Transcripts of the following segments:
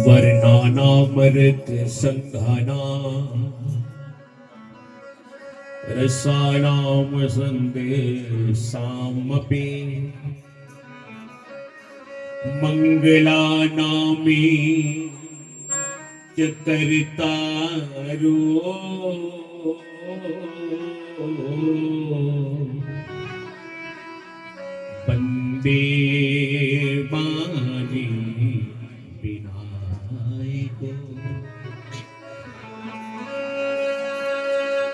वर्णानामृत संघाना रसानाम संदेशामपि मंगलानामी च कर्तारो वंदे मानी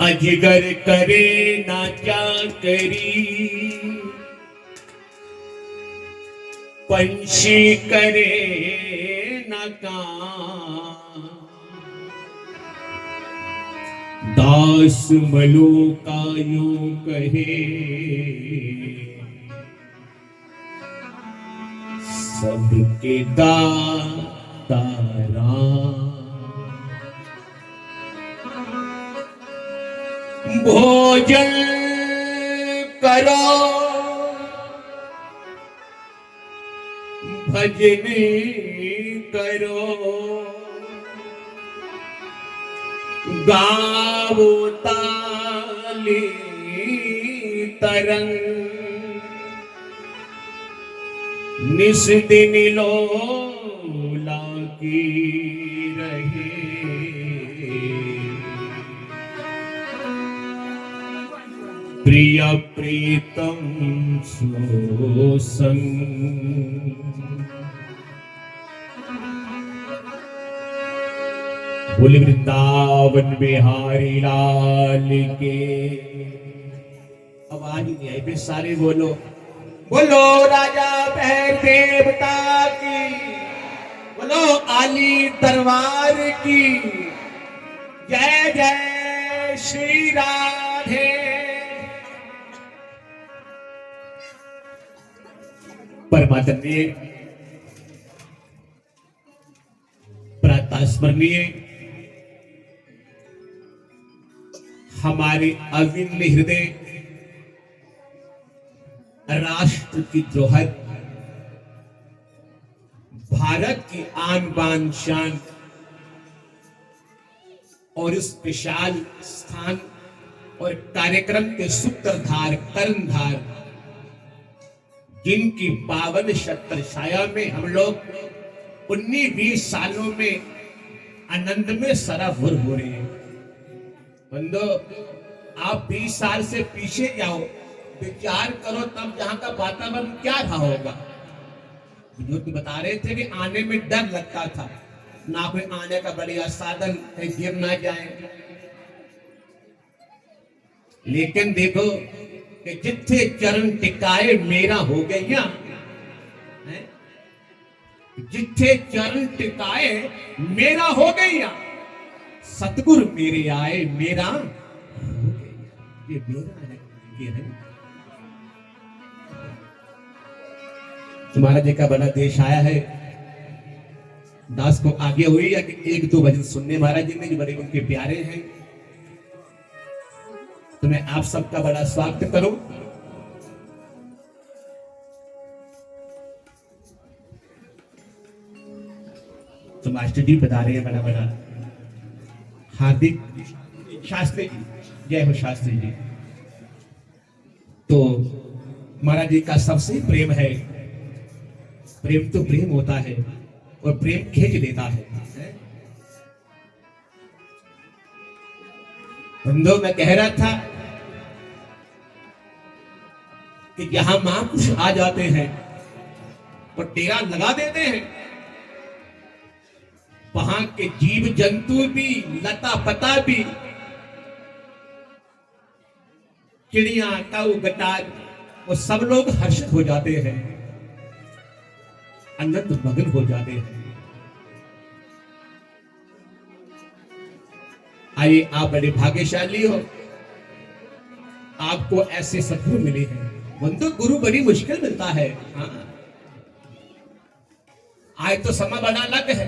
अजगर करे ना क्या करी, पंछी करे ना काम, दास मलुका यूं कहे सबके दाता राम। भोजन करो भजन करो, गावो ताली तरंग, निस दिन लो लागी रहे। प्रिय प्रीतम सो संग, बोले वृंदावन बिहारी लाल के। अब आज नहीं आई, फिर सारे बोलो बोलो राजा भैर देवता की, बोलो आली दरबार की जय जय श्री राधे। परमात्मनीय प्रातः स्मरणीय हमारे अविन्द हृदय राष्ट्र की जोहर, भारत की आन बान शान और इस विशाल स्थान और कार्यक्रम के सूत्रधार कर्णधार, जिनकी पावन छत्र छाया में हम लोग 19-20 सालों में आनंद में सराबोर हो रहे हैं। बंदो, आप 20 साल से पीछे जाओ, विचार करो तब जहां का वातावरण क्या था होगा। बुजुर्ग बता रहे थे कि आने में डर लगता था, ना कोई आने का बढ़िया साधन है, गिर ना जाए। लेकिन देखो कि जिथे चरण टिकाए मेरा हो गया, जिथे चरण टिकाए मेरा हो गया, सतगुरु मेरे आए मेरा हो गया। ये मेरा है, ये है। तुम्हारा जी का बड़ा देश आया है, दास को आगे हुई या कि 1-2 भजन सुनने महाराज जी ने जो बड़े उनके प्यारे हैं। तो मैं आप सबका बड़ा स्वागत करूं। तो मास्टर जी बता रहे हैं बड़ा बड़ा हार्दिक शास्त्री जी, जय हो शास्त्री जी। तो महाराज जी का सबसे प्रेम है, प्रेम तो प्रेम होता है और प्रेम खींच लेता है। बंदो, मैं कह रहा था कि जहां महापुरुष आ जाते हैं और डेरा लगा देते हैं, वहां के जीव जंतु भी, लता पता भी, चिड़िया काऊ गटार वो सब लोग हर्षित हो जाते हैं, आनंद मग्न हो जाते हैं। आइए, आप बड़े भाग्यशाली हो, आपको ऐसे सद्गुरु मिले हैं। बंधु, गुरु बड़ी मुश्किल मिलता है। हाँ, आज तो समय बड़ा अलग है,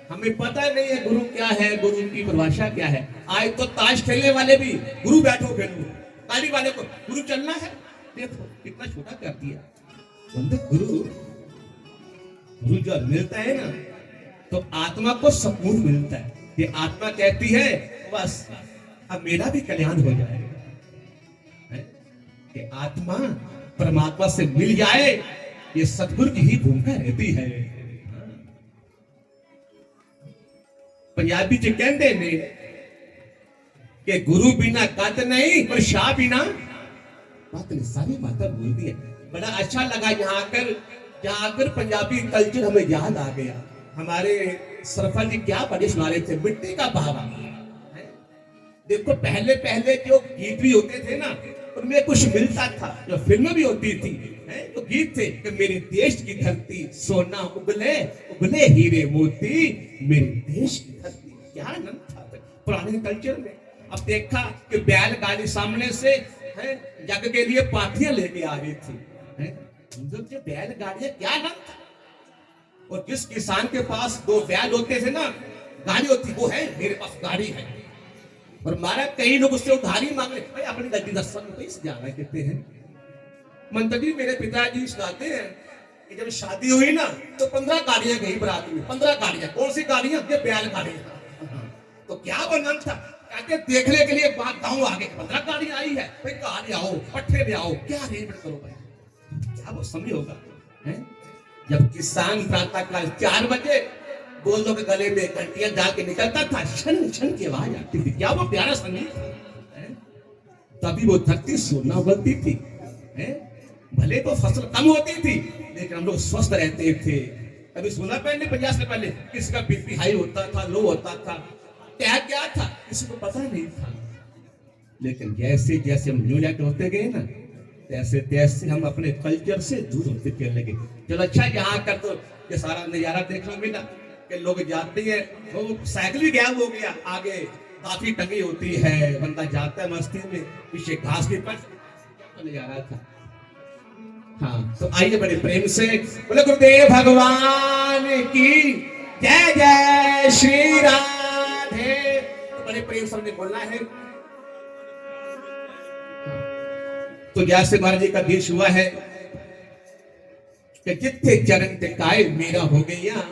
हमें पता नहीं है गुरु क्या है, गुरु की परिभाषा क्या है। आज तो ताश खेलने वाले भी गुरु बैठो खेलो, गाड़ी वाले को गुरु चलना है, देखो कितना छोटा कर दिया। बंधु, गुरु जब मिलता है ना तो आत्मा को सुकून मिलता है। ये आत्मा कहती है बस अब मेरा भी कल्याण हो जाएगा। ये आत्मा परमात्मा से मिल जाए, ये सतगुरु की ही भूमिका रहती है। पंजाबी च कहते ने कि गुरु बिना कत नहीं और शाह बिना बात नहीं। सारी बातें बोलती है। बड़ा अच्छा लगा यहाँ आकर पंजाबी कल्चर हमें याद आ गया। हमारे सरफा जी क्या बड़े सुना रहे थे, मिट्टी का बहावा। देखो पहले जो गीत भी होते थे ना, उनमें कुछ मिलता था। जो फिल्म भी होती थी, तो गीत थे कि मेरे देश की धरती सोना उगले उगले हीरे मोती, मेरे देश की धरती। क्या आनंद था पुराने कल्चर में। अब देखा कि बैलगाड़ी सामने से जग के लिए पाथियां लेके आ रही थी। बैलगाड़ियां क्या आनंद था। और जिस किसान के पास 2 बैल होते थे ना, गाड़ी होती, वो है मेरे पास गाड़ी है। और मारा कई लोग उससे उधारी मांग रहे, भाई अपनी गलती 10 रुपए से जा रहा कहते हैं। मंत्री मेरे पिताजी सुनाते हैं कि जब शादी हुई ना तो 15 गाड़ियां गई बारात में। 15 गाड़ियां, कौन सी गाड़ियां? ये बैल गाड़ियां। तो क्या बनन था, कहते देखने के लिए बात गांव आ गए, 15 गाड़ियां आई है, भाई कहा ले आओ, पट्टे ले आओ, क्या अरेंजमेंट करो भाई। क्या वो समय होगा है जब किसान प्रातः काल 4 बजे गोलों के गले में घंटियां डाल के निकलता था, छन छन की आवाज आती थी। क्या वो प्यारा संगीत है। तभी वो धरती सोना उगलती थी। भले तो फसल कम होती थी, लेकिन हम लोग स्वस्थ रहते थे। कभी सुना पहले 50 से पहले किसका बीपी हाई होता था, लो होता था, क्या था, किसी को पता नहीं था। लेकिन जैसे जैसे हम न्यूलैंड होते गए ना, तैसे तैसे हम अपने कल्चर से दूर होते चलने लगे। चलो अच्छा, यहाँ कर तो ये सारा नजारा देखने मिला कि लोग जाते हैं, वो साइकिल भी गायब हो गया, आगे काफी टंगी होती है, बंदा जाता है मस्ती में, पीछे घास के पर तो नजारा था। हाँ, तो आइए बड़े प्रेम से बोले गुरुदेव भगवान की जय। जय श्री राधे। तो बड़े प्रेम से हमने बोलना है। तो जैसे महाराज जी का देश हुआ है कि जिथे चरण टिकाए मेरा हो गया,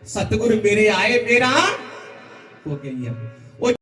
सतगुरु मेरे आए मेरा हो गया।